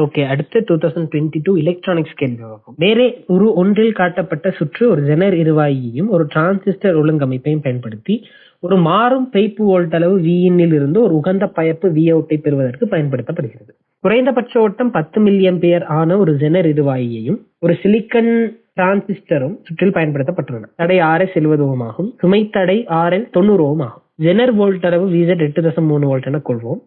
Okay, அடுத்து 2022 electronics கேள்வி பார்ப்போம். வேறே ஒரு ஒன்றில் காட்டப்பட்ட சுற்று ஒரு ஜெனர் இருவாயியையும் ஒரு டிரான்சிஸ்டர் ஒழுங்கமைப்பையும் பயன்படுத்தி ஒரு மாறும் பைப்பு வோல்ட் அளவு Vin இருந்து ஒரு உகந்த பயப்பு Vout பெறுவதற்கு பயன்படுத்தப்படுகிறது. குறைந்தபட்ச ஓட்டம் 10 மில்லியம்பியர் ஆன ஒரு ஜெனர் இருவாயியையும் ஒரு சிலிக்கன் டிரான்சிஸ்டரும் சுற்றில் பயன்படுத்தப்பட்டுள்ளன. தடை RS 70 ஓம் ஆகும். சுமை தடை RL 90 ஓம் ஆகும். ஜெனர் வோல்ட் அளவு VZ 8.3 வோல்ட் என கொள்வோம்.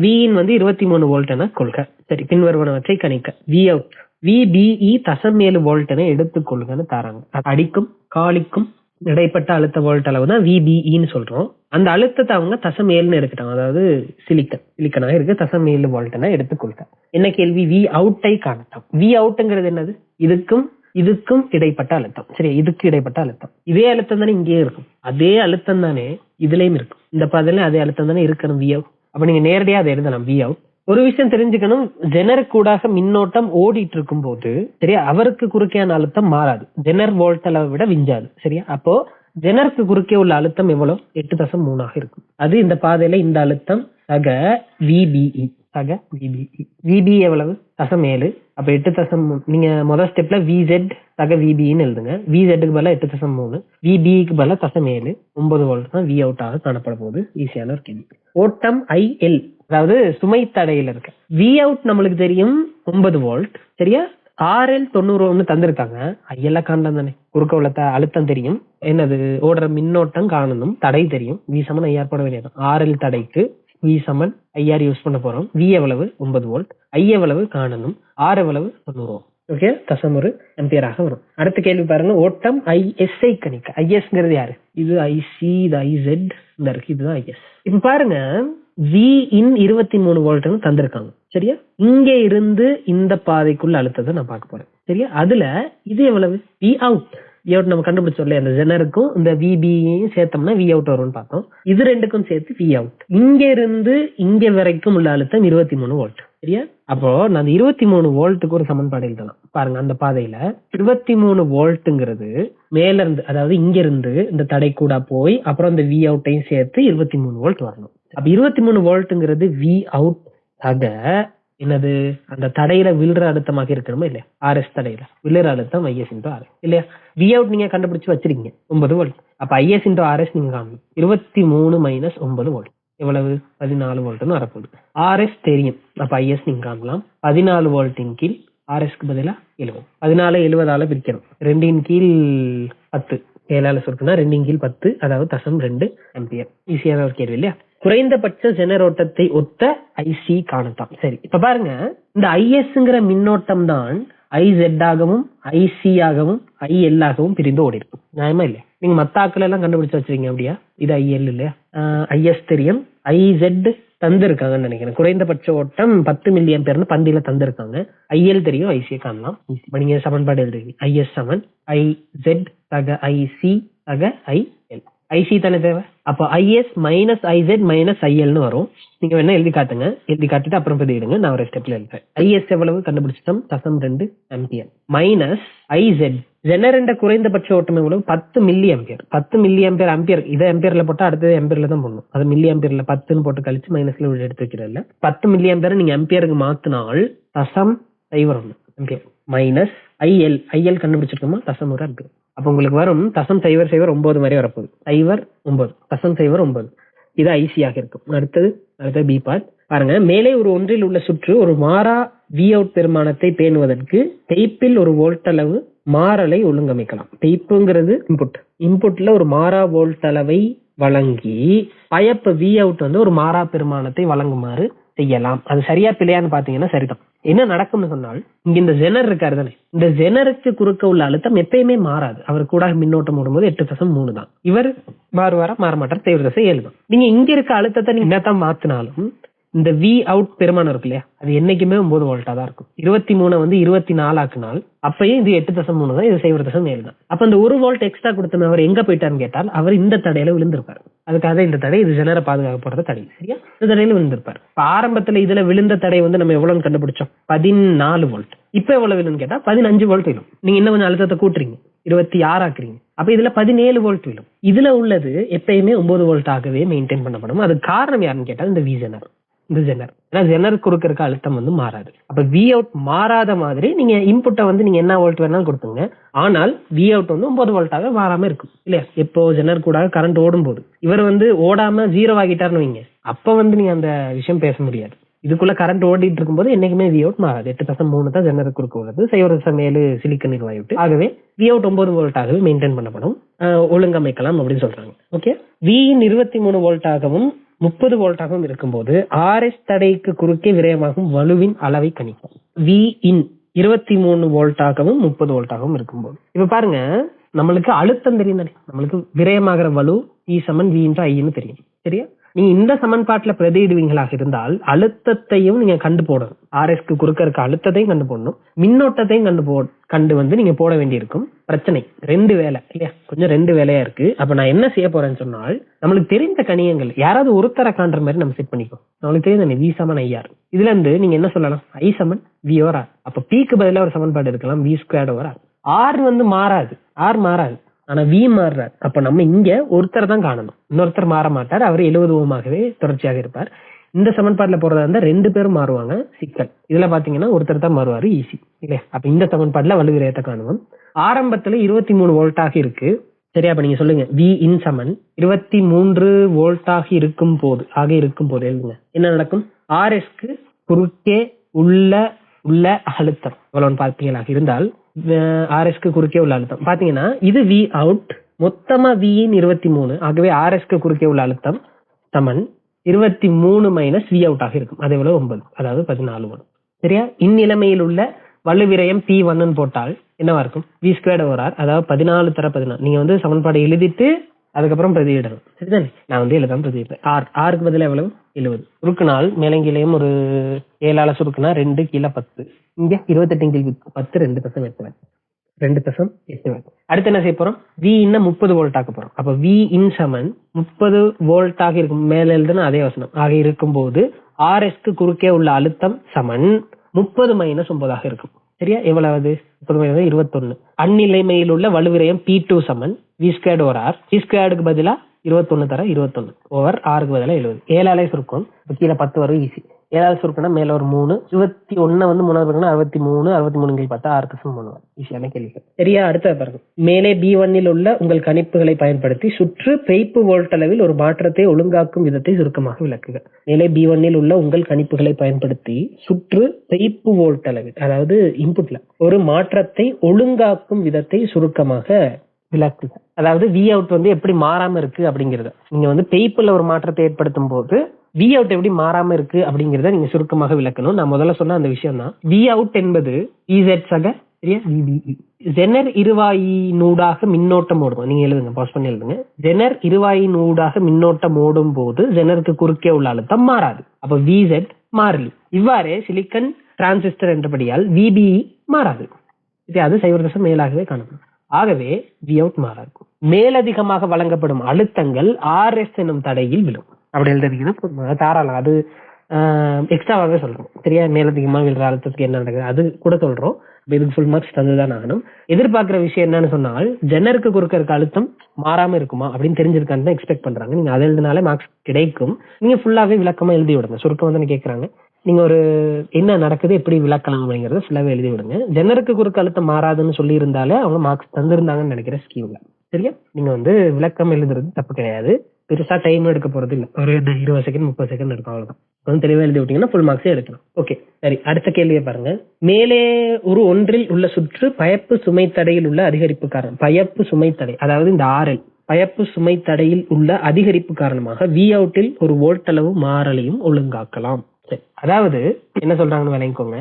Vin 23 வோல்ட் என கொள்க. சரி, பின்வருவனவற்றை கணிக்க. Vout VBE 7 வோல்ட் என எடுத்துக்கொள்கன்னு தராங்க. அடிக்கும் காலிக்கும் இடைப்பட்ட அழுத்த வோல்ட் அளவு தான் VBEன்னு சொல்றோம். அந்த அழுத்தத்தை அவங்க 7 எடுத்துட்டாங்க. அதாவது சிலிக்கனாக இருக்கு 7 வோல்ட் என எடுத்துக்கொள்க. என்ன கேள்வி? Vout காணலாம். Voutங்கிறது என்னது? இதுக்கும் இடைப்பட்ட அழுத்தம். சரி, இதுக்கு இடைப்பட்ட அழுத்தம். இதே அழுத்தம் தானே இங்கேயே இருக்கும். அதே அழுத்தம் தானே இதுலயும் இருக்கும். இந்த பாதையில அதே அழுத்தம் தானே இருக்கணும் Vout. அப்ப நீங்க நேரடியா அதை எழுதலாம் Vout. ஒரு விஷயம் தெரிஞ்சுக்கணும், ஜெனர் கூடாக மின்னோட்டம் ஓடிட்டு இருக்கும் போது சரியா, அவருக்கு குறுக்கையான அழுத்தம் மாறாது. ஜெனர் வோல்ட் அளவை விட விஞ்சாது. சரியா, அப்போ ஜெனருக்கு குறுக்கே உள்ள அழுத்தம் எவ்வளவு? 8.3 இருக்கும். அது இந்த பாதையில இந்த அழுத்தம் சக VBE. VB எவ்வளவு? 7. அப்ப 8. நீங்க முதல் ஸ்டெப்ல VZ சக VBன்னு எழுதுங்க. VZக்கு பதிலா 8.3, VBக்கு பதிலா 7. 9 வோல்ட் தான் Vout ஆக காணப்பட போகுது. ஈஸியான ஒரு கேள்வி. ஓட்டம் IL, அதாவது சுமை தடையில இருக்கு. Vout நம்மளுக்கு தெரியும் 9 வோல்ட். சரியா, RL 90 ஓம்னு தந்திருக்காங்க. IL காணலாம் தானே, குறுக்க உள்ள அழுத்தம் தெரியும். என்னது? ஓடுற மின்னோட்டம் காணணும். தடை தெரியும். V = IR போட வேண்டியது. RL தடைக்கு V = IR யூஸ் பண்ண போறோம். V எவ்வளவு? 9 வோல்ட். I எவ்வளவு காணணும். R எவ்வளவு? 90 ஓம். ஓகே, 1 ஆம்பியராக வரும். அடுத்த கேள்வி பாருங்க. ஓட்டம் IS கணிக்க. ISங்கிறது யாரு? இது IC, இது IZ, இந்த இருக்கு, இதுதான் IS. இப்ப பாருங்க, Vin 23 வோல்ட்னு தந்திருக்காங்க. சரியா, இங்க இருந்து இந்த பாதைக்குள்ள அழுத்தத்தை நான் பார்க்க போறேன். சரியா, அதுல இது எவ்வளவு? Vout நம்ம கண்டுபிடிச்சோம்ல, அந்த ஜெனருக்கும் இந்த VBயையும் சேர்த்தோம்னா Vout வரும்னு பார்த்தோம். இது ரெண்டுக்கும் சேர்த்து Vout. இங்க இருந்து இங்க வரைக்கும் உள்ள அழுத்தம் 23 வோல்ட். சரியா, அப்போ நான் 23 வோல்ட்டுக்கு ஒரு சமன்பாடு எழுதலாம். பாருங்க, அந்த பாதையில 23 வோல்ட்டுங்கிறது மேல இருந்து, அதாவது இங்க இருந்து இந்த தடை கூட போய் அப்புறம் இந்த Voutடையும் சேர்த்து 23 வோல்ட் வரணும். அப்ப 23 வோல்ட்டுங்கிறது Vout ஆக என்னது? அந்த தடையில விழுற அழுத்தமாக இருக்கணுமா இல்லையா? RS தடையில விழுற அழுத்தம் IS × RS இல்லையா? Vout நீங்க கண்டுபிடிச்சு வச்சிருக்கீங்க 9 வோல்ட். அப்ப IS × RS நீங்க காணணும். 23 - 9 வோல்ட் எவ்வளவு? 14 வோல்ட்னு வரப்போகுது. RS தெரியும். அப்ப IS நீங்க காணலாம். 14 வோல்ட்டின் கீழ் RSக்கு பதிலா 70. 14 70ஆல பிரிக்கணும். 2 கீழ் 10, 7ஆல சுருக்குனா 2 கீழ் 10, அதாவது 0.2 ஆம்பியர். ஈஸியான ஒரு கேள்வி இல்லையா? குறைந்தபட்ச ஜெனர் ஓட்டத்தை ஒத்த IC காணலாம். சரி, இப்ப பாருங்க, இந்த ISங்கிற மின்னோட்டம் தான் IZ ஆகவும் IC ஆகவும் IL ஆகவும் பிரிந்து ஓடி இருக்கும். நியாயமா இல்லையா? நீங்க மத்தாக்கள் எல்லாம் கண்டுபிடிச்சு வச்சிருக்கீங்க. அப்படியா? இது IL இல்லையா? IS தெரியும். IZ தந்திருக்காங்கன்னு நினைக்கிறேன். குறைந்தபட்ச ஓட்டம் 10 மில்லியம்பியர்னு பந்தியில தந்திருக்காங்க. IL தெரியும். IC காணலாம். நீங்க சமன்பாடு எழுதுறீங்க. IS = IZ சக IC சக IL. IC தானே தேவை. அப்ப IS - IZ - ILன்னு வரும். நீங்க வேணா எழுதி காட்டுங்க. எழுதி காட்டிட்டு அப்புறம் பதிவிடுங்க. நான் ஒரு ஸ்டெப்ல எழுதுறேன். IS எவ்வளவு கண்டுபிடிச்சிட்டோம்? 0.2 ஆம்பியர் மைனஸ் IZ. ஜெனரண்ட குறைந்தபட்ச ஓட்டம் எவ்வளவு? 10 milli ampere. 10 milli ampere. Ampere இதை ஆம்பியர்ல போட்டா அடுத்தது ஆம்பியர்ல தான் போடணும். அது மில்லி ஆம்பியர்ல 10ன்னு போட்டு கழிச்சு மைனஸ்ல எடுத்து வைக்கிறதுல 10 மில்லி ஆம்பியர் நீங்க ஆம்பியருக்கு மாத்தினால் 0.01 ஆம்பியர் மைனஸ் IL கண்டுபிடிச்சிருக்கோமா? 0.1 ஆம்பியர். அப்ப உங்களுக்கு வரும் 0.009 மாதிரி வரப்போகுது. 0.9 0.09. இது ஐசியாக இருக்கும். அடுத்தது பி பார்ட் பாருங்க. மேலே ஒரு ஒன்றில் உள்ள சுற்று ஒரு மாறா Vout பெருமானத்தை பேணுவதற்கு டெய்ப்பில் ஒரு வோல்ட் அளவு மாறலை ஒழுங்கமைக்கலாம். டெய்ப்புங்கிறது இன்புட்ல ஒரு மாறா வோல்ட் அளவை வழங்கி பயப்ப Vout ஒரு மாறா பெருமானத்தை வழங்குமாறு செய்யலாம். அது சரியா பிள்ளையான்னு பாத்தீங்கன்னா சரிதான். என்ன நடக்கும்னு சொன்னால், இங்க இந்த ஜெனர் இருக்காரு தானே, இந்த ஜெனருக்கு குறுக்க உள்ள அழுத்தம் எப்பயுமே மாறாது. அவர் கூட மின்னோட்டம் ஓடும்போது 8.3 தான். இவர் மாறுவாரா? மாற மாட்டார். தீவிர 7 தான். நீங்க இங்க இருக்க அழுத்தத்தை நீங்க என்னத்தான் மாத்தினாலும் இந்த Vout பெருமானம் இருக்கு இல்லையா, அது என்னைக்குமே 9 வோல்ட்டா தான் இருக்கும். 23 24 ஆக்குனால் அப்பயும் இது 8.3 தான், இது 0.7 தான். அப்ப அந்த 1 வோல்ட் எக்ஸ்ட்ரா கொடுத்த அவர் எங்க போயிட்டாருன்னு கேட்டால், அவர் இந்த தடையில விழுந்திருப்பாரு. அதுக்காக இந்த தடை, இது ஜெனரை பாதுகாக்க போறது தடை. சரியா, இந்த தடையில விழுந்திருப்பாரு. இப்ப ஆரம்பத்துல இதுல விழுந்த தடை நம்ம எவ்வளவுன்னு கண்டுபிடிச்சோம்? 14 வோல்ட். இப்ப எவ்வளவு விழுன்னு கேட்டா 15 வோல்ட் விழும். நீங்க இன்னும் கொஞ்சம் அழுத்தத்தை கூட்டுறீங்க, 26 ஆக்குறீங்க. அப்ப இதுல 17 வோல்ட் விழும். இதுல உள்ளது எப்பயுமே 9 வோல்ட் ஆகவே மெயின்டைன் பண்ணப்படும். அது காரணம் யாருன்னு கேட்டா இந்த ஜெனர். ஏன்னா ஜெனர் குறுக்க இருக்க அழுத்தம் வந்து மாறாது. அப்ப வி அவுட் மாறாத மாதிரி நீங்க இன்புட்டை வந்து நீங்க என்ன வோல்ட் வேணாலும் கொடுத்துங்க. ஆனால் வி அவுட் வந்து 9 வோல்ட்டாக மாறாம இருக்கும் இல்லையா? எப்போ ஜெனர் கூட கரண்ட் ஓடும் போது. இவர் வந்து ஓடாம 0 ஆகிட்டாருன்னு வைங்க, அப்ப வந்து நீங்க அந்த விஷயம் பேச முடியாது. இதுக்குள்ள கரண்ட் ஓடிட்டு இருக்கும்போது என்னைக்குமே வி அவுட் மாறாது. 8.3 தான் ஜெனர் குறுக்க உள்ளது, 0.7 சிலிக்கன் நிர்வாகிட்டு. ஆகவே வி அவுட் 9 வோல்ட்டாகவே மெயின்டைன் பண்ணப்படும், ஒழுங்கமைக்கலாம் அப்படின்னு சொல்றாங்க. ஓகே, வி இன் 23 வோல்ட்டாகவும் 30 வோல்ட்டாகவும் இருக்கும்போது ஆர்எஸ் தடைக்கு குறுக்கே விரயமாகும் வலுவின் அளவை கணிக்கும். வி இன் 23 வோல்ட்டாகவும் 30 வோல்ட்டாகவும் இருக்கும்போது இப்ப பாருங்க, நம்மளுக்கு அழுத்தம் தெரியும் தானே, நம்மளுக்கு விரயமாகிற வலு E சமன் V இன்டு I ன்னு தெரியும். சரியா? நீங்க இந்த சமன்பாட்டுல பிரதியிடுவீங்களாக இருந்தால் அழுத்தத்தையும் நீங்க கண்டு போடணும். ஆர்எஸ்க்கு குறுக்க இருக்க அழுத்தத்தையும் கண்டு போடணும், மின்னோட்டத்தையும் கண்டு வந்து நீங்க போட வேண்டியிருக்கும். பிரச்சனை 2 வேலை இல்லையா? கொஞ்சம் 2 வேலையா இருக்கு. அப்ப நான் என்ன செய்ய போறேன்னு சொன்னால், நம்மளுக்கு தெரிந்த கணியங்கள் யாராவது ஒருத்தர காண்ற மாதிரி நம்ம செட் பண்ணிக்கோ. நம்மளுக்கு தெரியும் V சமன் IR. இதுல இருந்து நீங்க என்ன சொல்லலாம்? I சமன் V ஓவர் R. அப்ப Pக்கு பதிலா ஒரு சமன்பாடு இருக்கலாம், V squared over R. R வந்து மாறாது, R மாறாது, ஆனா V மாறுறாரு. அப்ப நம்ம இங்க ஒருத்தர் தான் காணணும், இன்னொருத்தர் மாற மாட்டார். அவர் 70 ஓமாகவே தொடர்ச்சியாக இருப்பார். இந்த சமன்பாட்டுல போறதா இருந்தா 2 பேரும் மாறுவாங்க, சிக்கல். இதுல பாத்தீங்கன்னா ஒருத்தர் தான் மாறுவாரு, ஈஸி இல்லையா? அப்ப இந்த சமன்பாட்டுல வலுவிரயத்தை காணுவோம். ஆரம்பத்துல 23 வோல்ட்டாக இருக்கு. சரியா? அப்ப நீங்க சொல்லுங்க V இன் சமன் 23 வோல்ட்டாக இருக்கும் போது எழுதுங்க. என்ன நடக்கும்? ஆர்எஸ்க்கு குறுக்கே உள்ள அழுத்தம் எவ்வளவுன்னு பார்த்தீங்களாக இருந்தால், ஆர்எஸ்க்கு குறுக்கே உள்ள அழுத்தம் பாத்தீங்கன்னா இது வி அவுட், மொத்தமா V இன் 23. ஆகவே ஆர்எஸ்க்கு குறுக்கே உள்ள அழுத்தம் சமன் 23 மைனஸ் வி அவுட் ஆக இருக்கும். அது எவ்வளவு? 9, அதாவது 14 வரும். சரியா? இந்நிலைமையில் உள்ள வலுவிரயம் P1 போட்டால் என்னவா இருக்கும்? V ஸ்கொயர்ட் ஓவர் R, அதாவது 14 தர 14. நீங்க வந்து சமன்பாடு எழுதிட்டு அதுக்கப்புறம் பிரதியிடணும். சரிதானே? நான் வந்து எழுதாம பிரதியிட்டேன். ஆருக்கு பதில் எவ்வளவு? 70. சுருக்குனால் மேலங்கிலையும் ஒரு 7ஆல சுருக்குனா 2 கீழே 10, இங்க 28 கீழ் 10, 2.8. அடுத்து என்ன செய்ய போறோம்? V இன்ன 30 வோல்ட் ஆக்க போறோம். அப்ப V இன் சமன் 30 வோல்ட்டாக இருக்கும். மேல எழுதுனா அதே வசனம் ஆக இருக்கும் போது ஆர்எஸ்க்கு குறுக்கே உள்ள அழுத்தம் சமன் 30 மைனஸ் 9 இருக்கும். சரியா? எவ்வளவு? 30 மைனஸ் 21. அந்நிலைமையில் உள்ள வலுவிரயம் P2 சமன் V squared over R. V ஸ்கொயர்டுக்கு பதிலா 21 தர 21 ஓவர் ஆருக்கு பதிலா 70. 7ஆலே சுருக்கும், கீழே 10 வரும், ஈஸி. 7ஆல சுருக்குனா மேல ஒரு 3, 21 வந்து 3 63, 63 10, 6.3 ஈஸியான கேள்வி. சரியா? அடுத்த பாருங்க. மேலே B1 இல் உள்ள உங்கள் கணிப்புகளை பயன்படுத்தி சுற்று பெய்ப்பு வோல்ட் அளவில் ஒரு மாற்றத்தை ஒழுங்காக்கும் விதத்தை சுருக்கமாக விளக்குக. மேலே B1 இல் உள்ள உங்கள் கணிப்புகளை பயன்படுத்தி சுற்று பெய்ப்பு வோல்ட் அளவில், அதாவது இன்புட்ல ஒரு மாற்றத்தை ஒழுங்காக்கும் விதத்தை சுருக்கமாக விளக்குக. அதாவது வி அவுட் வந்து எப்படி மாறாம இருக்கு அப்படிங்கறத நீங்க வந்து பெய்ப்புல ஒரு மாற்றத்தை ஏற்படுத்தும் போது வி அவுட் எப்படி மாறாம இருக்கு அப்படிங்கறத நீங்க சுருக்கமாக விளக்கணும். நான் முதல்ல சொன்ன அந்த விஷயம் தான். வி அவுட் என்பது EZ சக சரியா? VBE. ஜெனர் இருவாயினூடாக மின்னோட்டம் ஓடும். நீங்க எழுதுங்க, பாஸ் பண்ணி எழுதுங்க. ஜெனர் இருவாயினூடாக மின்னோட்டம் ஓடும் போது ஜெனருக்கு குறுக்கே உள்ள அழுத்தம் மாறாது. அப்ப VZ மாறிலி. இவ்வாறே சிலிக்கன் டிரான்சிஸ்டர் என்றபடியால் VBE மாறாது. அது 0.7 காணப்படும். ஆகவே வி அவுட் மாறாது. மேலதிகமாக வழங்கப்படும் அழுத்தங்கள் RS எனும் தடையில் விழும். அப்படி எழுதுறீங்கன்னா தாராளம், அது எக்ஸ்ட்ராவாகவே சொல்றோம். சரியா? மேலதிகமாக விழுற அழுத்தத்துக்கு என்ன நடக்குது அது கூட சொல்றோம். இதுக்கு ஃபுல் மார்க்ஸ் தந்துதான் ஆகணும். எதிர்பார்க்கிற விஷயம் என்னன்னு சொன்னால், ஜெனருக்கு குறுக்க இருக்க அழுத்தம் மாறாம இருக்குமா அப்படின்னு தெரிஞ்சிருக்கான்னு தான் எக்ஸ்பெக்ட் பண்றாங்க. நீங்க அதை எழுதினாலே மார்க்ஸ் கிடைக்கும். நீங்க ஃபுல்லாவே விளக்கமா எழுதி விடுங்க. சுருக்கம் வந்து கேட்கறாங்க, நீங்க ஒரு என்ன நடக்குது எப்படி விளக்கலாம் அப்படிங்கறத ஃபுல்லாவே எழுதி விடுங்க. ஜெனருக்கு குறுக்க அழுத்தம் மாறாதுன்னு சொல்லி இருந்தாலே அவங்க மார்க்ஸ் தந்திருந்தாங்கன்னு நினைக்கிற ஸ்கீம்ல. சரியா? நீங்க வந்து விளக்கம் எழுதுறது தப்பு கிடையாது, பெருசா டைம் எடுக்க போறது இல்ல, ஒரு 20 செகண்ட் 30 செகண்ட் இருக்கும், அவ்வளவுதான். கொஞ்சம் தெளிவா எழுதி விட்டீங்கன்னா ஃபுல் மார்க்ஸே எடுக்கலாம். ஓகே, சரி. அடுத்த கேள்வியை பாருங்க. மேலே ஒரு ஒன்றில் உள்ள சுற்று பயப்பு சுமை தடையில் உள்ள அதிகரிப்பு காரணம். பயப்பு சுமை தடை, அதாவது இந்த RL பயப்பு சுமை தடையில் உள்ள அதிகரிப்பு காரணமாக வி அவுட்டில் ஒரு வோல்ட் அளவு மாறலையும் ஒழுங்காக்கலாம். அதாவது என்ன சொல்றாங்கன்னு விளங்கிக்கோங்க.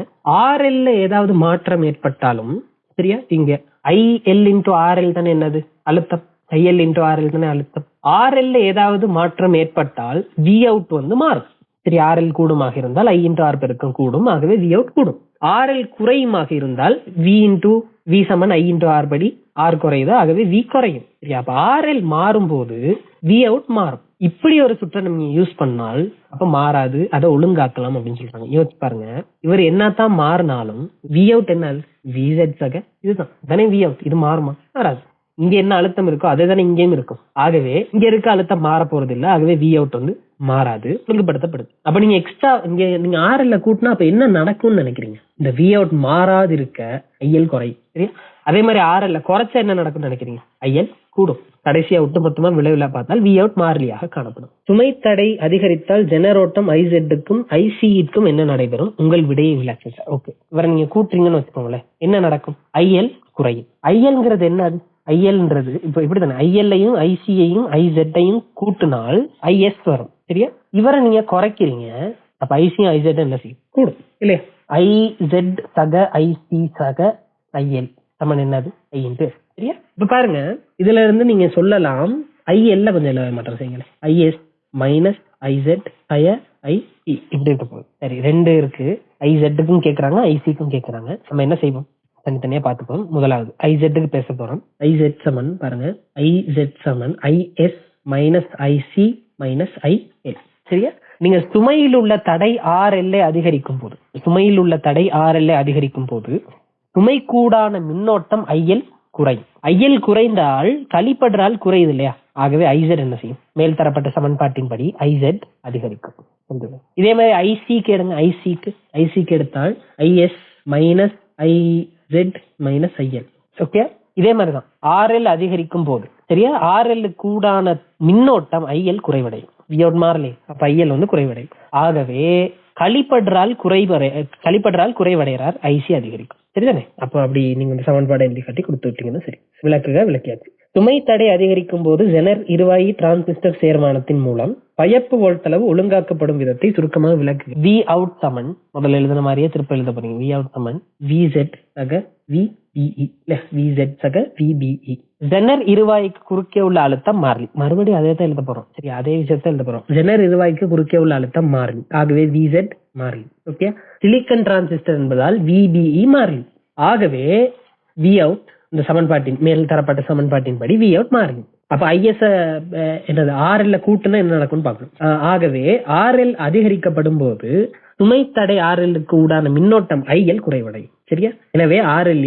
RL ஏதாவது மாற்றம் ஏற்பட்டாலும் சரியா, இங்க IL into RL தானே என்னது அழுத்தம், IL into RL தானே அழுத்தம். RL ஏதாவது மாற்றம் ஏற்பட்டால் V out வந்து மாறும். சரி, RL கூடுமாக இருந்தால் I into R பெருக்கம் கூடும், ஆகவே V out கூடும். RL குறையுமாக இருந்தால் V Saman I into R படி R குறையுது, ஆகவே V குறையும். சரியா? அப்ப RL மாறும் போது V out மாறும். இப்படி ஒரு சுற்றை நம்ம யூஸ் பண்ணால் அப்ப மாறாது, அதை ஒழுங்காக்கலாம் அப்படின்னு சொல்றாங்க. யோசிச்சு பாருங்க, இவர் என்னத்தான் மாறினாலும் V out என்ன? VZ சக இதுதான் தானே V out. இது மாறுமா? மாறாது. இங்க என்ன அழுத்தம் இருக்கோ அதே தானே இங்கேயும் இருக்கும். ஆகவே இங்க இருக்க அழுத்தம் மாற போறது இல்ல. ஆகவே வி அவுட் வந்து மாறாது, ஒழுங்குபடுத்தப்படுது. அப்ப நீங்க எக்ஸ்ட்ரா இங்க நீங்க RL கூட்டினா அப்ப என்ன நடக்கும்னு நினைக்கிறீங்க? இந்த வி அவுட் மாறாது இருக்க ஐஎல் குறை. சரியா? அதே மாதிரி RL குறைச்சா என்ன நடக்கும்னு நினைக்கிறீங்க? ஐஎல் கூடும். கடைசியா ஒட்டுமொத்தமா விளைவுல பார்த்தால் வி அவுட் மாறிலியாக காணப்படும். சுமை தடை அதிகரித்தால் ஜெனரோட்டம் ஐசெட்டுக்கும் ஐசிக்கும் என்ன நடைபெறும்? உங்கள் விடையை விளக்குங்க. ஓகே, இவரை நீங்க கூட்டுறீங்கன்னு வச்சுக்கோங்களேன், என்ன நடக்கும்? ஐஎல் குறையும். ஐஎல்ங்கிறது என்ன? ஐஎல்ன்றது இப்போ இப்படித்தானே, ஐஎல்லையும் ஐசியையும் ஐசெட்டையும் கூட்டினால் ஐஎஸ் வரும். சரியா? இவரை நீங்க குறைக்கிறீங்க, அப்ப ஐசியும் ஐசெட் என்ன செய்யும்? கூடும் இல்லையா? ஐசெட் சக ஐசி சக ஐஎல் சமன் என்னது? ஐ இன்டு. சரியா? இப்ப பாருங்க, இதுல இருந்து நீங்க சொல்லலாம் ஐஎல்ல கொஞ்சம் எல்லா மாற்றம் செய்யுங்க. ஐஎஸ் மைனஸ் ஐசெட் ஐ இப்படி இருக்க போகுது. சரி, ரெண்டு இருக்கு. ஐசெட்டுக்கும் கேட்கறாங்க, ஐசிக்கும் கேட்கறாங்க. நம்ம என்ன செய்வோம்? தனித்தனியா பார்த்துப்போம். முதலாவது ஐசெட்டுக்கு பேச போறோம். ஐசெட் சமன் பாருங்க, ஐசெட் சமன் IS minus IC minus IL. சரியா? நீங்க சுமையில் உள்ள தடை RL அதிகரிக்கும் போது, சுமையில் உள்ள தடை RL அதிகரிக்கும் போது சுமை கூடான மின்னோட்டம் ஐஎல் குறையும். ஐஎல் குறைந்தால் கழிப்படுறால் குறையுது இல்லையா? ஆகவே ஐசெட் என்ன செய்யும்? மேல் தரப்பட்ட சமன்பாட்டின்படி ஐசெட் அதிகரிக்கும். இதே மாதிரி ஐசிக்கு எடுங்க. ஐசிக்கு எடுத்தால் IS minus ICET minus IL. Okay, இதே மாதிரிதான் RL அதிகரிக்கும் போது, சரியா, RL கூடான மின்னோட்டம் ஐஎல் குறைவடையும். மாறலே, அப்ப ஐஎல் வந்து குறைவடையும். ஆகவே கழிப்படுறால் குறைவடைகிறார், ஐசி அதிகரிக்கும். சரிதானே? அப்ப அப்படி நீங்க இந்த சமன்பாடை எழுதி காட்டி கொடுத்து விட்டீங்கன்னா சரி. விளக்கியாச்சு. சுமை தடை அதிகரிக்கும் போது ஜெனர் இருவாயி டிரான்சிஸ்டர் சேர்மானத்தின் மூலம் பயப்பு வோல்ட் அளவு ஒழுங்காக்கப்படும் விதத்தை சுருக்கமாக விளக்கு. வி அவுட் சமன், முதல்ல எழுதின மாதிரியே திருப்ப எழுத போறீங்க. வி அவுட் சமன் VZ சக VBE, VZ சக VBE. ஜெனர் இருவாய்க்கு குறுக்கே உள்ள அழுத்தம் மாறிலி. மறுபடியும் அதே தான் எழுத போறோம். சரி, அதே விஷயத்தை எழுத போறோம். ஜெனர் இருவாய்க்கு குறுக்கே உள்ள அழுத்தம் மாறிலி, ஆகவே VZ மாறிலி. ஓகே, சிலிக்கன் டிரான்சிஸ்டர் என்பதால் VBE மாறிலி. ஆகவே வி அவுட் இந்த சமன்பாட்டின் மேல் தரப்பட்ட சமன்பாட்டின் படி வி அவுட் மாறிலி. அப்ப ஐஎஸ் என்னது? RL கூட்டுனா என்ன நடக்கும்னு பார்க்கணும். ஆகவே RL அதிகரிக்கப்படும் போது சுமை தடை RL உடான மின்னோட்டம் IL குறைவடையும். சரியா? எனவே RL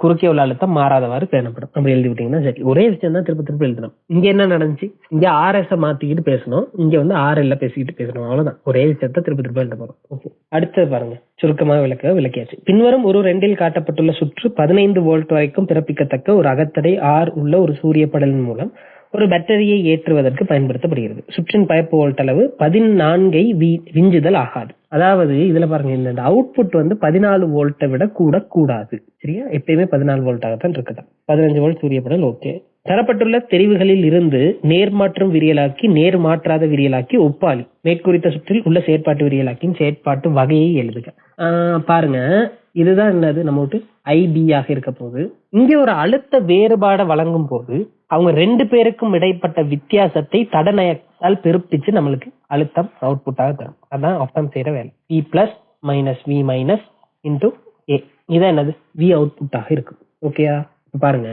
குறுக்கே உள்ள அழுத்தம் மாறாதவாறு பேணப்படும். அப்படி எழுதி விட்டீங்கன்னா சரி. ஒரே விஷயம் தான் திருப்ப எழுதணும். இங்க என்ன நடந்துச்சு? இங்க RS மாத்திக்கிட்டு பேசணும், இங்க வந்து RL பேசிக்கிட்டு பேசணும். அவ்வளவுதான். ஒரே விஷயத்த திருப்ப எழுத போறோம். ஓகே, அடுத்தது பாருங்க, சுருக்கமாக விளக்கியாச்சு. பின்வரும் ஒரு 2 காட்டப்பட்டுள்ள சுற்று 15 வோல்ட் வரைக்கும் பிறப்பிக்கத்தக்க ஒரு அகத்தடை R உள்ள ஒரு சூரிய படலின் மூலம் ஒரு பேட்டரியை ஏற்றுவதற்கு பயன்படுத்தப்படுகிறது. சுற்றின் பயப்பு வோல்ட் அளவு 14 விஞ்சுதல் ஆகாது. அதாவது இதுல பாருங்க, இந்த அவுட்புட் வந்து 14 வோல்ட்டை விட கூடாது. சரியா? எப்பயுமே 14 வோல்ட்டாகத்தான் இருக்கட்டும். 15 வோல்ட் சூரிய படல். ஓகே, தரப்பட்டுள்ள தெரிவுகளில் இருந்து நேர்மாற்றும் விரியலாக்கி நேர்மாற்றாத விரியலாக்கி ஒப்பாளி மேற்குறித்த சுற்றில் உள்ள செயற்பாட்டு விரியலாக்கின் செயற்பாட்டு வகையை எழுதுக. பாருங்க, இதுதான் என்னது? நம்ம ஐபி ஆக இருக்க போது இங்க ஒரு அழுத்த வேறுபாடு வழங்கும் போது அவங்க 2 பேருக்கும் இடைப்பட்ட வித்தியாசத்தை தடநயத்தால் பெருப்பிச்சு நம்மளுக்கு அழுத்தம் அவுட்புட்டாக தரும். அதான் ஆப்டம் செய்யற வேலை. V plus minus V minus into A. இதான் என்னது? V அவுட்புட்டாக இருக்கும். ஓகேயா? பாருங்க,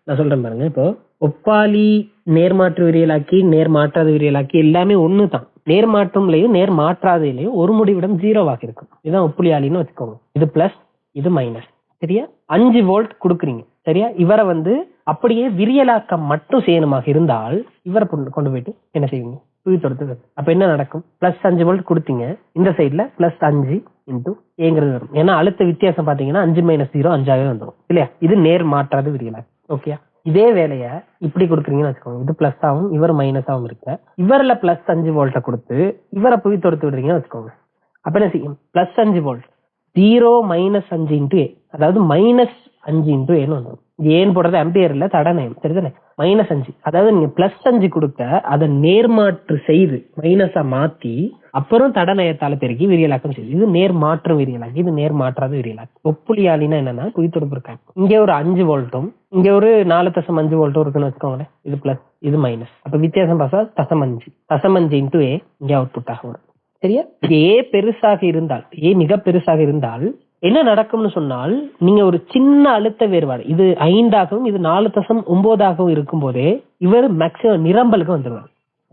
நான் சொல்றேன் பாருங்க. இப்போ ஒப்பாளி நேர்மாற்று விரியலாக்கி நேர்மாற்றாத விரியலாக்கி எல்லாமே ஒண்ணுதான். நேர்மாற்றம்லையும் நேர்மாற்றாதையிலையும் ஒரு முடிவிடம் 0 இருக்கும். இதுதான் ஒப்புளியாளின்னு வச்சுக்கோங்க. இது பிளஸ், இது மைனஸ். சரியா? 5 வோல்ட் கொடுக்குறீங்க. சரியா? இவரை வந்து அப்படியே விரியலாக்கம் மட்டும் செய்யணுமாக இருந்தால் இவரை கொண்டு போயிட்டு என்ன செய்வீங்க? புவித்தொடுத்து. அப்ப என்ன நடக்கும்? பிளஸ் 5 வோல்ட் கொடுத்தீங்க, இந்த சைட்ல பிளஸ் 5 இன்டூ ஏங்கிறது வரும். ஏன்னா அழுத்த வித்தியாசம் பாத்தீங்கன்னா 5 மைனஸ் 0 5ஆவே வந்துடும் இல்லையா? இது நேர் மாற்றாத விரியலாக்கம். ஓகே, இதே வேலைய இப்படி கொடுக்குறீங்கன்னு வச்சுக்கோங்க. இது பிளஸ் ஆகும், இவர் மைனஸ் ஆகும் இருக்க. இவர்ல பிளஸ் 5 வோல்ட்டை கொடுத்து இவரை புவித்தொடுத்து விடுறீங்கன்னு வச்சுக்கோங்க. அப்ப என்ன செய்யும்? Plus 5 volt 0 minus 5 into A, அதாவது மைனஸ் 5 இன்டூ ஏன்னு வந்துடும். ஏன் போடுறது ஆம்பியர் இல்ல, தடநயம். சரிதானே? மைனஸ் 5, அதாவது நீங்க பிளஸ் 5 கொடுக்க அதை நேர்மாற்று செய்து மைனஸா மாத்தி அப்புறம் தடநயத்தால பெருக்கி விரியலாக்கம் செய்யுது. இது நேர்மாற்றம் விரியலாக்கி, இது நேர்மாற்றாத விரியலாக்கி. ஒப்புளியாளினா என்னன்னா புவித்தொடுப்பு இருக்காங்க. இங்க ஒரு 5 வோல்ட்டும் இங்க ஒரு 4.5 வோல்ட்டும் இருக்குன்னு வச்சுக்கோங்களேன். இது பிளஸ், இது மைனஸ். அப்ப வித்தியாசம் பார்த்தா 0.5 இன்டூ ஏ இங்க அவுட்புட் ஆக வரும். சரியா? ஏ பெருசாக இருந்தால், ஏ மிக பெருசாக இருந்தால் என்ன நடக்கும்னு சொன்னால், நீங்க ஒரு சின்ன அழுத்த வேறுபாடு, இது 5ஆகவும் இது 4.9ஆகவும் இருக்கும் போதே இவர் மேக்சிமம் நிரம்பலுக்கு வந்துடுவார்.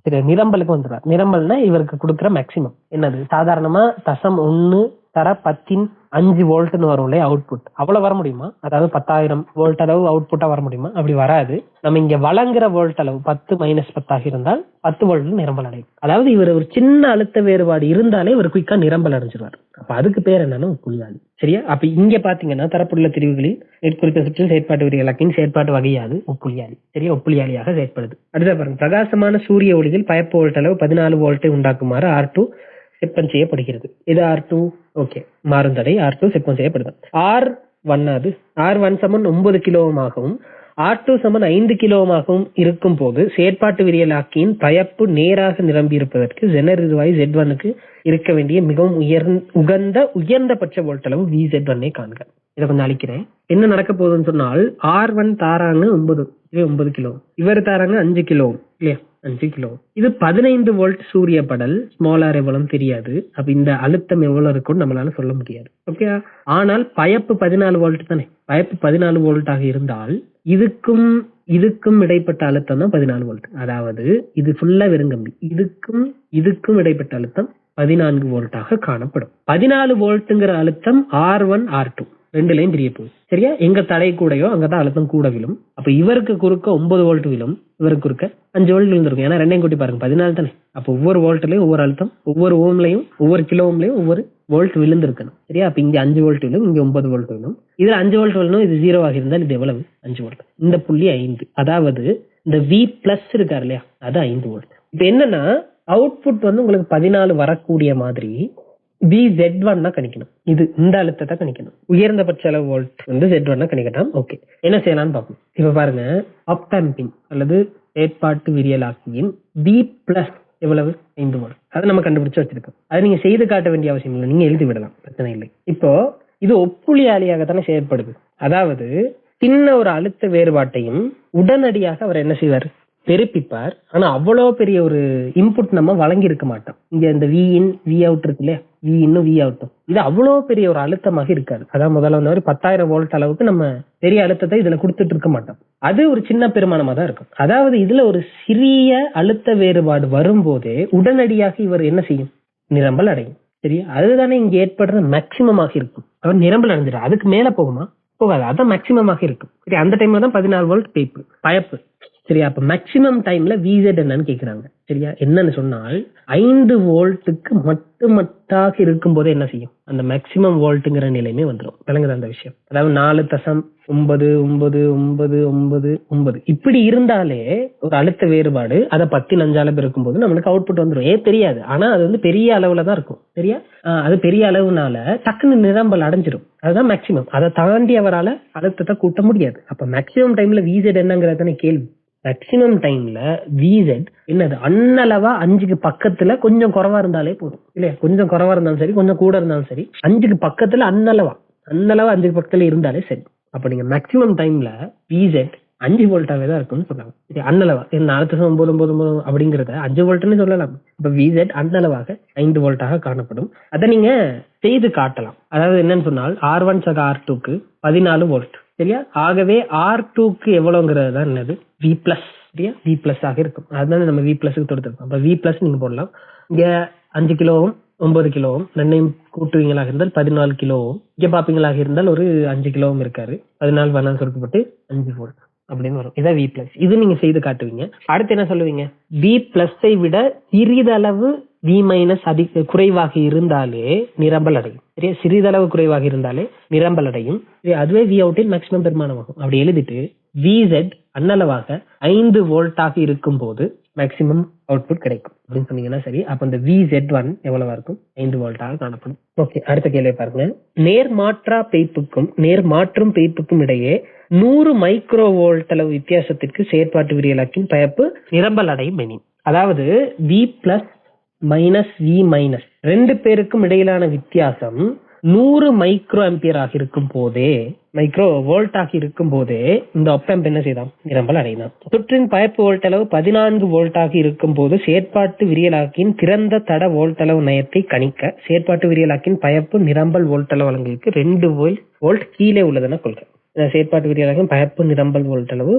சரி, நிரம்பலுக்கு வந்துடுவார். நிரம்பல்னா இவருக்கு கொடுக்குற மேக்சிமம் என்னது? சாதாரணமா 0.1 தர 10 வோல்ட்னு வரும் இல்லையா அவுட்புட், அவ்வளவு வர முடியுமா? அதாவது 10,000 வோல்ட் அளவு அவுட்புட்டா வர முடியுமா? அப்படி வராது. நம்ம இங்க வழங்குற வோல்ட் அளவு 10 - 10 ஆக இருந்தால் 10 வோல்ட் நிரம்பல் அடையும். அதாவது இவர் ஒரு சின்ன அழுத்த வேறுபாடு இருந்தாலே இவர் குயிக்கா நிரம்பல் அடைஞ்சிருவார். அப்ப அதுக்கு பேர் என்னன்னா ஒப்புளியாளி. சரியா? அப்ப இங்க பாத்தீங்கன்னா தரப்புள்ள தெரிவுகளில் மேற்குறித்த சுற்றில் செயற்பாட்டு விரிகளாக்கின் செயற்பாட்டு வகையாது ஒப்புளியாளி. சரியா? ஒப்புளியாளியாக செயற்படுது. அடுத்த பாருங்க, பிரகாசமான சூரிய ஒளியில் பயப்பு வோல்ட் அளவு 14 வோல்ட்டை உண்டாக்குமாறு R2 செப்பன் செய்யப்படுகிறது. இது R2 ஓகே, மாறும் தடை R2 செப்பன் செய்யப்படுது. R1 சமன் 9 கிலோவாகவும் R2 சமன் 5 கிலோவாகவும் இருக்கும் போது செயற்பாட்டு விரியலாக்கியின் பயப்பு நேராக நிரம்பி இருப்பதற்கு ஜெனர் இருவாய் Z1க்கு இருக்க வேண்டிய மிகவும் உயர்ந்தபட்ச வோல்ட் அளவு VZ1 காண்க. இதை கொஞ்சம் அழிக்கிறேன். என்ன நடக்க போகுதுன்னு சொன்னால், R1 தாராங்க 9 கிலோ, இவர் தாராங்க 5 கிலோ இல்லையா? 5 கிலோ. இது 15 வோல்ட் சூரிய படல். ஸ்மாலார் எவ்வளவு தெரியாது. அப்ப இந்த அழுத்தம் எவ்வளவு இருக்கும்னு நம்மளால சொல்ல முடியாது. ஓகே. ஆனால் பயப்பு 14 வோல்ட் தானே. பயப்பு 14 வோல்ட் ஆக இருந்தால் இதுக்கும் இடைப்பட்ட அழுத்தம் தான் 14 வோல்ட். அதாவது இது ஃபுல்லா வெறுங்கம்பி. இதுக்கும் இடைப்பட்ட அழுத்தம் 14 வோல்ட்டாக காணப்படும். 14 வோல்ட்டுங்கிற அழுத்தம் R1 R2 ரெண்டுலையும் பிரிய போகுது. சரியா? எங்க தடை கூடையோ அங்கதான் அழுத்தம் கூட விழும். அப்ப இவருக்கு குறுக்க 9 வோல்ட் விழும், இவருக்கு குறுக்க 5 வோல்ட் விழுந்திருக்கும். ஏன்னா ரெண்டையும் கூட்டி பாருங்க, 14 தானே. அப்ப ஒவ்வொரு வோல்ட்லயும் ஒவ்வொரு அழுத்தம், ஒவ்வொரு ஓம்லையும் ஒவ்வொரு கிலோ ஓம்லையும் ஒவ்வொரு வோல்ட் விழுந்திருக்கணும். சரியா? அப்ப இங்க 5 வோல்ட் விழும், இங்க 9 வோல்ட் விழும். இதுல 5 வோல்ட் விழும், இது 0 ஆக இருந்தால் இது எவ்வளவு? 5 வோல்ட். இந்த புள்ளி 5, அதாவது இந்த V பிளஸ் இருக்காரு இல்லையா, அது 5 வோல்ட். இப்ப என்னன்னா அவுட்புட் உங்களுக்கு 14 வரக்கூடிய மாதிரி VZ1 கணிக்கணும். இது இந்த அழுத்தத்தை கணிக்கணும். உயர்ந்தபட்ச அளவு வோல்ட் Z1 கணிக்கலாம். ஓகே, என்ன செய்யலாம்னு பார்ப்போம். இப்ப பாருங்க, அப் ஆம்பிங் அல்லது செயற்பாட்டு விரியலாக்கியின் V பிளஸ் எவ்வளவு? 5 வோல்ட். அதை நம்ம கண்டுபிடிச்சு வச்சிருக்கோம். அதை நீங்க செய்து காட்ட வேண்டிய அவசியம் இல்லை, நீங்க எழுதி விடலாம், பிரச்சனை இல்லை. இப்போ இது ஒப்புளியாளியாக தானே செயற்படுது. அதாவது சின்ன ஒரு அழுத்த வேறுபாட்டையும் உடனடியாக அவர் என்ன செய்வார்? பெருப்பிப்பார். ஆனா அவ்வளவு பெரிய ஒரு இன்புட் நம்ம வழங்கி இருக்க மாட்டோம். இங்க இந்த V in V out இருக்கு இல்லையா, V in V out, இது அவ்வளவு பெரிய ஒரு அழுத்தமாக இருக்காது. அதான் முதல்ல வந்து 10,000 வோல்ட் அளவுக்கு நம்ம பெரிய அழுத்தத்தை இதுல கொடுத்துட்டு இருக்க மாட்டோம். அது ஒரு சின்ன பெருமானமா தான் இருக்கும். அதாவது இதுல ஒரு சிறிய அழுத்த வேறுபாடு வரும்போதே உடனடியாக இவர் என்ன செய்யும்? நிரம்பல் அடையும். சரியா? அதுதானே இங்க ஏற்படுற மேக்சிமமாக இருக்கும். அவர் நிரம்பல் அடைஞ்சிடும். அதுக்கு மேல போகுமா? போகாது. அதான் மேக்சிமமாக இருக்கும். சரி, அந்த டைம்ல தான் 14 வோல்ட் பயப்பு. சரியா? அப்ப மேக்சிமம் டைம்ல VZ என்னன்னு கேக்குறாங்க. சரியா? என்னன்னு சொன்னால் 5 வோல்ட்டுக்கு மட்டுமட்டாக இருக்கும் போது என்ன செய்யும்? அந்த மேக்சிமம் வோல்ட்டுங்கிற நிலையுமே வந்துடும். விளங்குது அந்த விஷயம்? அதாவது 4.9999 இப்படி இருந்தாலே ஒரு அழுத்த வேறுபாடு அதை 10 பெருக்கும் போது நம்மளுக்கு அவுட்புட் வந்துடும். தெரியாது, ஆனா அது வந்து பெரிய அளவுல தான் இருக்கும். சரியா? அது பெரிய அளவுனால டக்குன்னு நிரம்பல் அடைஞ்சிடும். அதுதான் மேக்சிமம். அதை தாண்டி அவரால் அழுத்தத்தை கூட்ட முடியாது. அப்ப மேக்சிமம் டைம்ல VZ என்னங்கிறதானே கேள்வி. மேக்சிமம் டைம்ல VZ என்னது? அன்னளவா 5க்கு பக்கத்துல கொஞ்சம் குறைவா இருந்தாலே போதும் இல்லையா? கொஞ்சம் குறைவா இருந்தாலும் சரி, கொஞ்சம் கூட இருந்தாலும் சரி, 5க்கு பக்கத்துல அன்னளவா 5க்கு பக்கத்துல இருந்தாலே சரி. அப்ப நீங்க மேக்சிமம் டைம்ல VZ 5 வோல்ட்டாவே தான் இருக்கும்னு சொன்னாங்க. அன்னளவா என்ன அழுத்தம் 9 அப்படிங்கறத 5 வோல்ட்னு சொல்லலாம். இப்ப VZ அன்னளவாக 5 வோல்ட்டாக காணப்படும். அதை நீங்க செய்து காட்டலாம். அதாவது என்னன்னு சொன்னால் R1 சக R2க்கு 14 வோல்ட். சரியா? ஆகவே R2க்கு எவ்வளவுங்கிறது தான் என்னது? V plus. சரியா? V பிளஸ் ஆக இருக்கும். அதுதான் நம்ம V பிளஸ்க்கு கொடுத்துருக்கோம். அப்ப V பிளஸ் நீங்க போடலாம். இங்க 5 கிலோவும் 9 கிலோவும் ரெண்டையும் கூட்டுவீங்களாக இருந்தால் 14 கிலோவும், இங்க பாப்பீங்களாக இருந்தால் ஒரு 5 கிலோவும் இருக்காரு. 14 சுருக்கப்பட்டு 5 வோல்ட் அப்படின்னு வரும். இதான் V பிளஸ். இது நீங்க செய்து காட்டுவீங்க. அடுத்து என்ன சொல்லுவீங்க? V பிளஸை விட சிறிதளவு V மைனஸ் குறைவாக இருந்தாலே நிரம்பல் அடையும். சரியா? சிறிதளவு குறைவாக இருந்தாலே நிரம்பல் அடையும். அதுவே V அவுட்டில் மேக்சிமம் பெருமானமாகும். அப்படி எழுதிட்டு VZ அன்னளவாக 5 வோல்ட்டாக இருக்கும் போது மேக்சிமம் அவுட்புட் கிடைக்கும் அப்படின்னு சொன்னீங்கன்னா சரி. அப்ப இந்த VZ1 எவ்வளவா இருக்கும்? 5 வோல்ட்டாக காணப்படும். ஓகே, அடுத்த கேள்வி பாருங்க. நேர்மாற்றா பெய்ப்புக்கும் நேர்மாற்றும் பெய்ப்புக்கும் இடையே 100 மைக்ரோ வோல்ட் அளவு வித்தியாசத்திற்கு செயற்பாட்டு விரியலாக்கின் பயப்பு நிரம்பல் அடையும் எனின். அதாவது V plus minus V minus 2 பேருக்கும் இடையிலான வித்தியாசம் 100 மைக்ரோ ஆம்பியர் ஆக இருக்கும் போதே, மைக்ரோ வோல்ட் ஆக இருக்கும் போதே இந்த ஒப்பம்ப் என்ன செய்தான்? நிரம்பல் அடைந்தான். சுற்றின் பயப்பு வோல்ட் அளவு 14 வோல்ட் ஆக இருக்கும் போது செயற்பாட்டு விரியலாக்கின் திறந்த தட வோல்ட் அளவு நயத்தை கணிக்க செயற்பாட்டு விரியலாக்கின் பயப்பு நிரம்பல் வோல்ட் அளவு வழங்கலுக்கு 2 வோல்ட் கீழே உள்ளதுன்னு கொள்க. செயற்பாட்டு விரியலாக்கின் பயப்பு நிரம்பல் வோல்ட் அளவு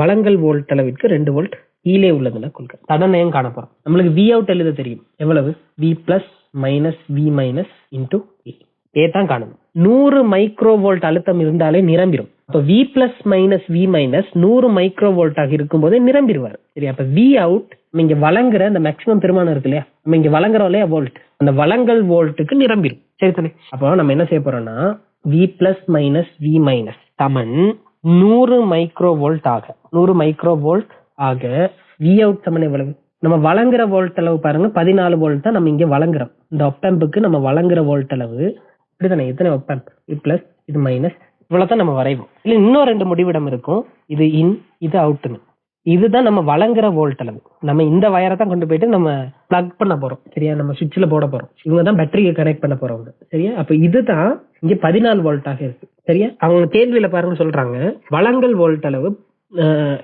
வழங்கல் வோல்ட் அளவிற்கு 2 வோல்ட் கீழே உள்ளதுன்னு கொள்க. தடநயம் காணப்போறோம். நம்மளுக்கு V அவுட் எழுத தெரியும். எவ்வளவு? V plus minus V minus into A. ஏ தான் காணணும். 100 மைக்ரோவோல்ட் அழுத்தம் இருந்தாலே நிரம்பிடும். அப்ப V plus minus V minus 100 மைக்ரோவோல்ட்டாக இருக்கும் போதே நிரம்பிடுவார். சரி, அப்ப V அவுட் இங்க வழங்குற அந்த மேக்சிமம் பெருமானம் இருக்கு இல்லையா, நம்ம இங்க வழங்குறோம் இல்லையா வோல்ட், அந்த வழங்கல் வோல்ட்டுக்கு நிரம்பிடும். சரி தானே? அப்போ நம்ம என்ன செய்ய போறோம்னா V plus minus V minus சமன் 100 மைக்ரோவோல்ட் ஆக 100 மைக்ரோவோல்ட் ஆக V அவுட் சமன் எவ்வளவு? நம்ம வழங்குற வோல்ட் அளவு பாருங்க 14 வோல்ட் தான் நம்ம இங்க வழங்குறோம். இந்த ஒப்பம்புக்கு நம்ம வழங்குற வோல்ட் அளவு இப்படிதானே, எத்தனை ஒப்பம்ப், இது பிளஸ் இது மைனஸ், இவ்வளவுதான் நம்ம வரைவோம். இல்ல இன்னும் 2 முடிவிடம் இருக்கும், இது இன் இது அவுட்னு. இதுதான் நம்ம வழங்குற வோல்ட் அளவு. நம்ம இந்த வயரை தான் கொண்டு போயிட்டு நம்ம பிளக் பண்ண போறோம். சரியா, நம்ம சுவிட்ச்ல போட போறோம். இவங்க தான் பேட்டரியை கனெக்ட் பண்ண போறவங்க. சரியா, அப்ப இதுதான் இங்க 14 வோல்ட்டாக இருக்கு. சரியா, அவங்க கேள்வியில பாருங்க சொல்றாங்க வழங்கல் வோல்ட் அளவு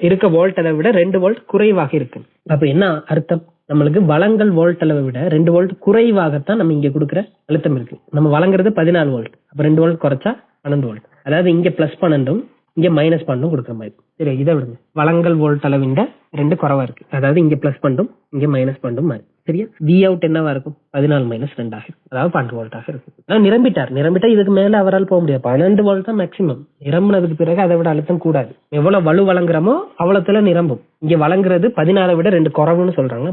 இருக்க வோல்ட் அளவை விட 2 வோல்ட் குறைவாக இருக்கு. அப்ப என்ன அர்த்தம்? நம்மளுக்கு வழங்கல் வோல்ட் அளவை விட 2 வோல்ட் குறைவாகத்தான் நம்ம இங்க கொடுக்குற அழுத்தம் இருக்கு. நம்ம வழங்குறது 14 வோல்ட், அப்ப 2 வோல்ட் குறைச்சா 12 வோல்ட். அதாவது இங்க பிளஸ் 12 இங்க மைனஸ் 12 கொடுக்குற மாதிரி. சரி, இதை விடுங்க. வழங்கல் வோல்ட் அளவின் 2 குறைவா இருக்கு, அதாவது இங்க பிளஸ் 12 இங்க மைனஸ் 12 மாதிரி. சரியா, V அவுட் என்னவா இருக்கும்? 14 மைனஸ் 2 ஆக இருக்கும், அதாவது 12 வோல்ட்டாக இருக்கும். நிரம்பிட்டா இதுக்கு மேல அவரால் போக முடியாது. 12 வோல்ட் தான் மேக்சிமம். நிரம்பினதுக்கு பிறகு அதை விட அழுத்தம் கூடாது. எவ்வளவு வலு வழங்குறமோ அவ்வளவுல நிரம்பும். இங்க வழங்குறது 14 விட 2 குறைவுன்னு சொல்றாங்க.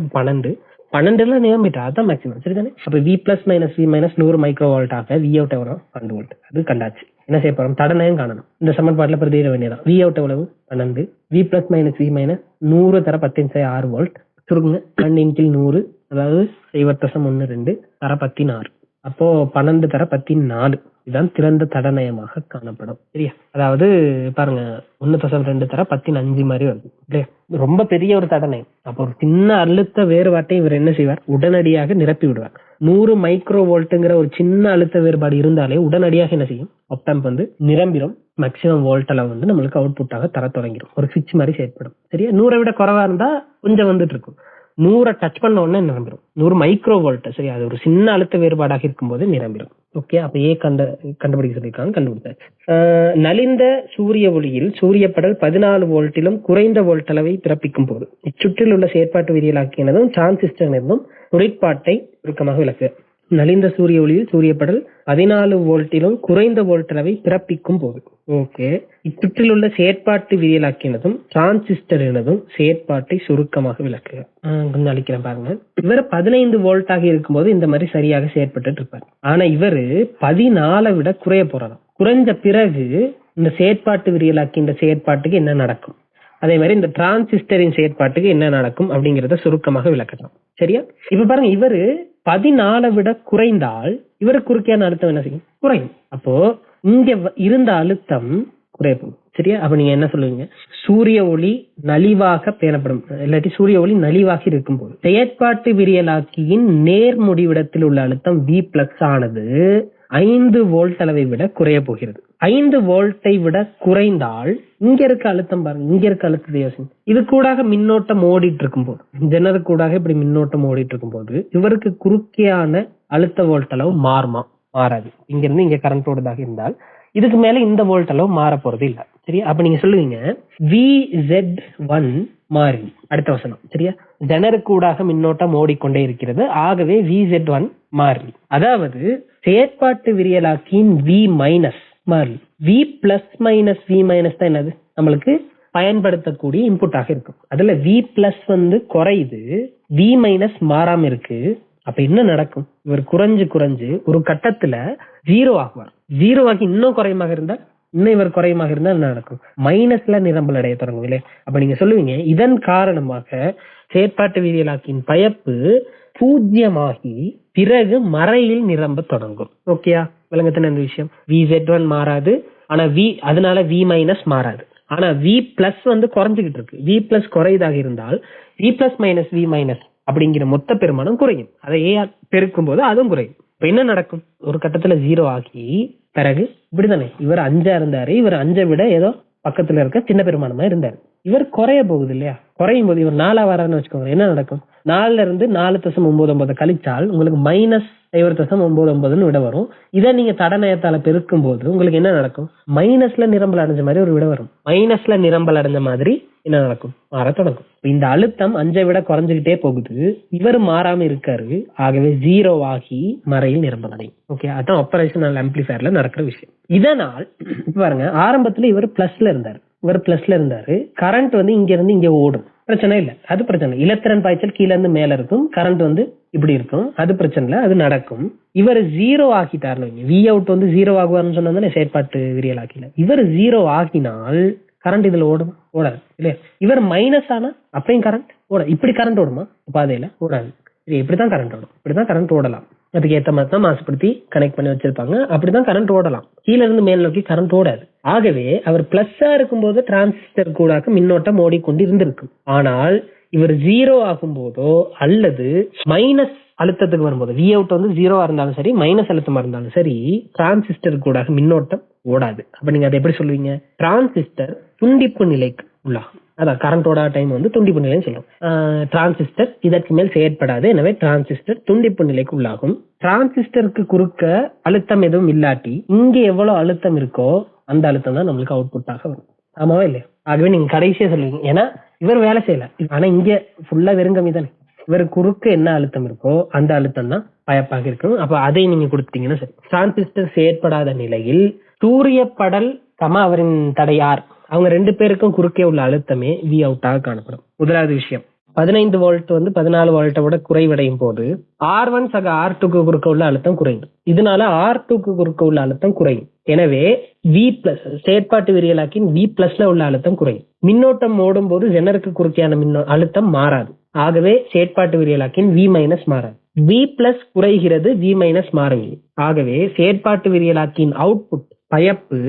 12 நிரம்பிட்டா அதான் மேக்சிமம். சரிதானே? அப்ப V plus minus V minus 100 micro volt ஆக V அவுட் எவ்வளவு? 12 வோல்ட். அது கண்டாச்சு. என்ன செய்ய போறோம்? தடனையும் காணணும். இந்த சமன்பாட்டுல பிரதியிட வேண்டியதான். V அவுட் எவ்வளவு? 12. V plus minus V minus 100 தர 10 வோல்ட். சுருங்க 12 100, அதாவது 0.12 தர 16. அப்போ 12 தர 14 இதுதான் திறந்த தடநயமாக காணப்படும். சரியா, அதாவது பாருங்க 1.2 தர 15 மாதிரி வருது இல்லையா, ரொம்ப பெரிய ஒரு தடநயம். அப்போ ஒரு சின்ன அழுத்த வேறுபாட்டை இவர் என்ன செய்வார்? உடனடியாக நிரப்பி விடுவார். 100 மைக்ரோ வோல்ட்டுங்கிற ஒரு சின்ன அழுத்த வேறுபாடு இருந்தாலே உடனடியாக என்ன செய்யும்? ஒப்பம்ப் நிரம்பிடும். மேக்சிமம் வோல்ட் அளவு நம்மளுக்கு அவுட்புட்டாக தர தொடங்கிடும். ஒரு சுவிட்ச் மாதிரி செயல்படும். சரியா, 100 விட குறைவா இருந்தா கொஞ்சம் வந்துட்டு இருக்கும். 100 டச் பண்ண உடனே நிரம்பிடும். 100 மைக்ரோ வோல்ட். சரி, அது ஒரு சின்ன அழுத்த வேறுபாடாக இருக்கும் போது நிரம்பிடும். ஓகே, அப்ப கண்டுபிடிக்க சொல்லியிருக்காங்க, கண்டுபிடிச்சாச்சு. நலிந்த சூரிய ஒளியில் சூரிய படல் 14 வோல்ட்டிலும் குறைந்த வோல்ட் அளவை பிறப்பிக்கும் போது இச்சுற்றில் உள்ள செயற்பாட்டு விதியலாக்கியனதும் டிரான்சிஸ்டர் என்னும் தொழிற்பாட்டை சுருக்கமாக விளக்கு. நலிந்த சூரிய ஒளியில் சூரிய படல் 14 வோல்ட்டிலும் குறைந்த வோல்ட் அளவை பிறப்பிக்கும் போது. ஓகே, இச்சுற்றில் உள்ள செயற்பாட்டு விதியலாக்கினதும் டிரான்சிஸ்டர் எனதும் செயற்பாட்டை சுருக்கமாக விளக்குக. கொஞ்சம் அழிக்கிறேன் பாருங்க. இவர் 15 வோல்ட்டாக இருக்கும்போது இந்த மாதிரி சரியாக செயற்பட்டு இருப்பார். ஆனா இவரு 14 விட குறைய போறாராம். குறைஞ்ச பிறகு இந்த செயற்பாட்டு விதியலாக்கி இந்த செயற்பாட்டுக்கு என்ன நடக்கும், அதே மாதிரி இந்த டிரான்சிஸ்டரின் செயற்பாட்டுக்கு என்ன நடக்கும் அப்படிங்கறத சுருக்கமாக விளக்கலாம். சரியா, இப்ப பாருங்க இவரு 14 விட குறைந்தால் இவரு குறுக்கியான அழுத்தம் என்ன செய்யும்? குறையும். அப்போ இங்க இருந்த அழுத்தம் குறையும். சரியா, அப்ப நீங்க என்ன சொல்லுவீங்க? சூரிய ஒளி நலிவாக பேணப்படும், இல்லாட்டி சூரிய ஒளி நலிவாக இருக்கும் போது செயற்பாட்டு விரியலாக்கியின் நேர் முடிவிடத்தில் உள்ள அழுத்தம் V பிளஸ் ஆனது 5 வோல்ட் அளவை விட குறைய போகிறது. 5 வோல்ட்டை விட குறைந்தால் இங்க இருக்க அழுத்தம் பாருங்க, இங்க இருக்க அழுத்தத்தை யோசிங்க. இது கூடாக மின்னோட்டம் ஓடிட்டு இருக்கும் போது, ஜெனரல் கூடாக இப்படி மின்னோட்டம் ஓடிட்டு இருக்கும் போது இவருக்கு குறுக்கியான அழுத்த வோல்ட் அளவு மாறுமா? மாறாது. இங்க இருந்து இங்க கரண்ட் ஓடுதாக இருந்தால் இதுக்கு மேல இந்த வோல்ட் அளவு மாற போறது இல்ல. சரியா, அப்ப நீங்க சொல்லுவீங்க VZ1 மாறி. அடுத்த வசனம். சரியா, ஜெனருக்கு கூடாக மின்னோட்டம் ஓடிக்கொண்டே இருக்கிறது, ஆகவே VZ1 மாறி. அதாவது செயற்பாட்டு விரியலாக்கியின் V மைனஸ் மாறி. V plus minus V minus தான் என்னது நம்மளுக்கு பயன்படுத்தக்கூடிய இன்புட்டாக இருக்கும். அதுல V பிளஸ் குறையுது, V மைனஸ் மாறாம இருக்கு. அப்ப என்ன நடக்கும்? இவர் குறைஞ்சு ஒரு கட்டத்துல 0 ஆகுவார். 0 ஆகி இன்னும் குறையமாக இருந்தா, இன்னும் இவர் குறையமாக இருந்தா என்ன நடக்கும்? மைனஸ்ல நிரம்பல் அடைய தொடங்கும் இல்லையா? அப்ப நீங்க சொல்லுவீங்க இதன் காரணமாக செயற்பாட்டு விதியலாக்கின் பயப்பு 0 பிறகு மறையில் நிரம்ப தொடங்கும். ஓகேயா, விளங்கத்தின இந்த விஷயம். VZ1 மாறாது, ஆனா அதனால V மைனஸ் மாறாது. ஆனா V பிளஸ் குறைஞ்சுகிட்டு இருக்கு. V பிளஸ் குறையதாக இருந்தால் V plus minus V minus அப்படிங்கிற மொத்த பெருமானம் குறையும். அதை பெருக்கும் போது அதுவும் குறையும். இப்ப என்ன நடக்கும்? ஒரு கட்டத்துல 0 ஆகி பிறகு இப்படிதானே இவர் 5 இருந்தாரு, இவர் 5 விட ஏதோ பக்கத்துல இருக்க சின்ன பெருமானமா இருந்தாரு. இவர் குறைய போகுது இல்லையா? குறையும் போது இவர் 4 வரான்னு வச்சுக்கோங்க, என்ன நடக்கும்? 4ல இருந்து 4.99 கழிச்சால் உங்களுக்கு மைனஸ் 0.99 விட வரும். இதை நீங்க தடநயத்தால பெருக்கும் போது உங்களுக்கு என்ன நடக்கும்? மைனஸ்ல நிரம்பல் அடைஞ்ச மாதிரி ஒரு விட வரும். மைனஸ்ல நிரம்பல் அடைஞ்ச மாதிரி என்ன நடக்கும்? மாற தொடங்கும். இந்த அழுத்தம் 5 விட குறைஞ்சுக்கிட்டே போகுது, இவர் மாறாம இருக்காரு, ஆகவே 0 ஆகி மறையில் நிரம்பலடையும். ஓகே, அதான் ஆபரேஷனல் ஆம்பிளிஃபயர்ல நடக்கிற விஷயம். இதனால் பாருங்க, ஆரம்பத்துல இவர் பிளஸ்ல இருந்தாரு, கரண்ட் வந்து இங்க இருந்து இங்க ஓடும், பிரச்சனை இல்ல, அது பிரச்சனை. இலத்திரன் பாய்ச்சல் கீழ இருந்து மேல இருக்கும், கரண்ட் வந்து இப்படி இருக்கும், அது பிரச்சனை இல்ல, அது நடக்கும். இவர் 0 ஆக்கிட்டாருன்னு, வி அவுட் வந்து 0 ஆகுவார்னு சொன்னா செயற்பாட்டு விரியல் ஆக்கில, இவர் 0 ஆக்கினால் கரண்ட் இதுல ஓடாது இல்லையா? இவர் மைனஸ் ஆனா அப்பயும் கரண்ட் ஓடாது. இப்படி கரண்ட் ஓடுமா? பாதையில ஓடாது. இப்படிதான் கரண்ட் ஓடும், இப்படிதான் கரண்ட் ஓடலாம். அதுக்கு ஏத்த மாதிரி தான் மாசுபடுத்தி கனெக்ட் பண்ணி வச்சிருப்பாங்க. அப்படிதான் கரண்ட் ஓடலாம், கீழ இருந்து மேல் நோக்கி கரண்ட் ஓடாது. ஆகவே அவர் பிளஸ்ஸா இருக்கும்போது டிரான்சிஸ்டர் கூடாக மின்னோட்டம் ஓடிக்கொண்டு இருந்திருக்கும். ஆனால் இவர் 0 ஆகும் போதோ அல்லது மைனஸ் அழுத்தத்துக்கு வரும்போது, வி அவுட் வந்து 0 இருந்தாலும் சரி, மைனஸ் அழுத்தமா இருந்தாலும் சரி, டிரான்சிஸ்டர் கூடாக மின்னோட்டம் ஓடாது. அப்ப நீங்க அதை எப்படி சொல்லுவீங்க? டிரான்சிஸ்டர் துண்டிப்பு நிலைக்கு உள்ளாகும். அதான் கரண்டோட டைம் வந்து துண்டிப்பு நிலைன்னு சொல்றோம். டிரான்சிஸ்டர் இதற்கு மேல் செயற்படாது, எனவே டிரான்சிஸ்டர் துண்டிப்பு நிலைக்கு உள்ளாகும். டிரான்சிஸ்டருக்கு குறுக்க அழுத்தம் எதுவும் இல்லாட்டி இங்க எவ்வளவு அழுத்தம் இருக்கோ அந்த அழுத்தம் தான் நம்மளுக்கு அவுட்புட்டாக வரும். ஆமாவா இல்லையா? ஆகவே நீங்க கடைசியா சொல்லுவீங்க, ஏன்னா இவர் வேலை செய்யல, ஆனா இங்க ஃபுல்லா வெறுங்கம்மி தானே, இவர் குறுக்க என்ன அழுத்தம் இருக்கோ அந்த அழுத்தம் தான் பயப்பாக இருக்கும். அப்ப அதை நீங்க கொடுத்தீங்கன்னா சரி. டிரான்சிஸ்டர் செயற்படாத நிலையில் சூரிய படல் அவரின் தடையார், அவங்க 2 பேருக்கும் குறுக்கே உள்ள அழுத்தமே வி அவுட்டாக காணப்படும். முதலாவது விஷயம், 15 வோல்ட் வந்து 14 வோல்ட்டை விட குறைவடையும் போது R1 சக R2க்கு குறுக்க உள்ள அழுத்தம் குறையும். இதனால R2க்கு குறுக்க உள்ள அழுத்தம் குறையும். எனவே V பிளஸ் செயற்பாட்டு விரியலாக்கின் V பிளஸ்ல உள்ள அழுத்தம் குறையும். மின்னோட்டம் ஓடும் போது ஜெனருக்கு குறுக்கையான அழுத்தம் மாறாது. ஆகவே செயற்பாட்டு விரியலாக்கின் V மைனஸ் மாறாது. V பிளஸ் குறைகிறது, V மைனஸ் மாறவில்லை. ஆகவே செயற்பாட்டு விரியலாக்கின் அவுட்புட் பயப்பு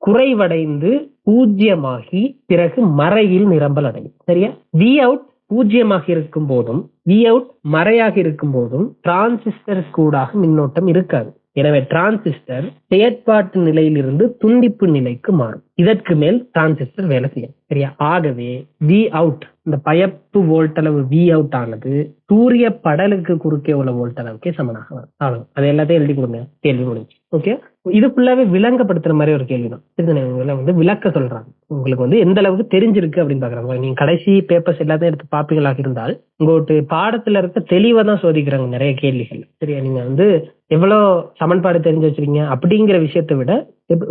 குறைவடைந்து 0 பிறகு மறையில் நிரம்பல் அடையும். சரியா? வி அவுட் 0 இருக்கும் போதும் வி அவுட் மறையாக இருக்கும் போதும் டிரான்சிஸ்டர் கூடாக மின்னோட்டம் இருக்காது. எனவே டிரான்சிஸ்டர் செயற்பாட்டு நிலையிலிருந்து துண்டிப்பு நிலைக்கு மாறும். இதற்கு மேல் டிரான்சிஸ்டர் வேலை செய்யும். சரியா? ஆகவே வி அவுட், இந்த பயப்பு வோல்ட் அளவு வி அவுட் ஆனது சூரிய படலுக்கு குறுக்கே உள்ள வோல்ட் அளவுக்கே சமனாக வரும். அதை எல்லாத்தையும் எழுதி கொடுங்க, கேள்வி முடிஞ்சு. ஓகே, இது ஃபுல்லாவே விளங்கப்படுத்துற மாதிரி ஒரு கேள்விதான். வந்து விளக்க சொல்றாங்க, உங்களுக்கு வந்து எந்த அளவுக்கு தெரிஞ்சிருக்கு அப்படின்னு பாக்குறாங்க. நீங்க கடைசி பேப்பர்ஸ் எல்லாத்தையும் எடுத்து பாப்பீங்களாக இருந்தால் உங்களுக்கு பாடத்துல இருக்க தெளிவா தான் சோதிக்கிறாங்க நிறைய கேள்விகள். சரியா? நீங்க வந்து எவ்வளவு சமன்பாடு தெரிஞ்சு வச்சிருக்கீங்க அப்படிங்கிற விஷயத்தை விட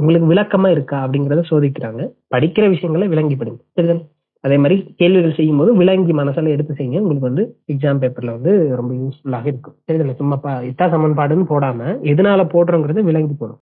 உங்களுக்கு விளக்கமா இருக்கா அப்படிங்கறத சோதிக்கிறாங்க. படிக்கிற விஷயங்களை விளங்கி படிங்க. சரிதானே? அதே மாதிரி கேள்விகள் செய்யும் போது விளங்கி மனசால எடுத்து செய்யுங்க. உங்களுக்கு வந்து எக்ஸாம் பேப்பர்ல வந்து ரொம்ப யூஸ்ஃபுல்லாக இருக்கும். சரிதானே? சும்மா இத்தா சமன்பாடுன்னு போடாம எதனால போடுறோங்கிறது விளங்கி போடும்.